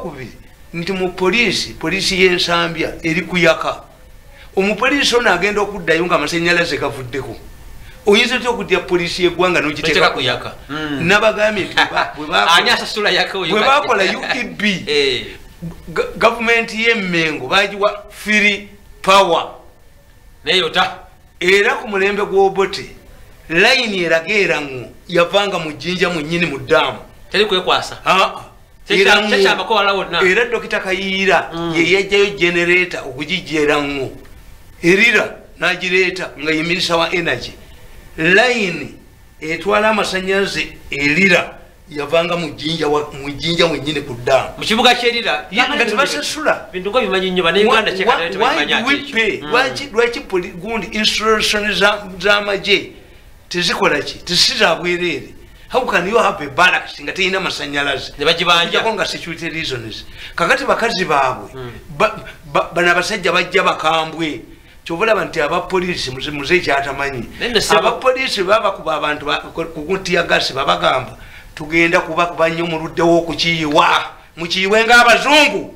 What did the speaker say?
ekyokubiri nti mu polisi y'ensambya eri kuyaka omupoliisi ono agenda okuddayo nga amasannyalaze gavuddeko oyinza otya okudya polisi yeggwanga nogiteeka kuyaka nabagambye nti bwe bakola UEB gavumenti y'emmengo bagiwa free power neyota era ku mulembe gw'Obote layini eraga erango yavanga mu jjinja mu nnyini mu ddaamu teri kwekwasa era Dokita Kayiira ye yajjayo generator okugijja erango erira n'agireeta nga ye minisita wa energy layini etwala amasannyalaze erira yavanga mu jjinja mwennyini ku ddaamu mu kibuga kyerira nga tebasasula bintu nga bimanyi nnyo bannayuganda lwaki gundi institution z'amagye tezikola ki tesiza bwereere. How can you have a barracks nga teyina amasannyalaze nebagibanja nga security reasons kakati bakazi baabwe bana abasajja bajja bakambwe kyobulaba nti abapoliisi muze kyatamanyi abapoliisi babakuba abantu kukutiya gasi babagamba tugenda kubakuba nnyo muluddewo okukiyiwa mukiyiwe ng'abazungu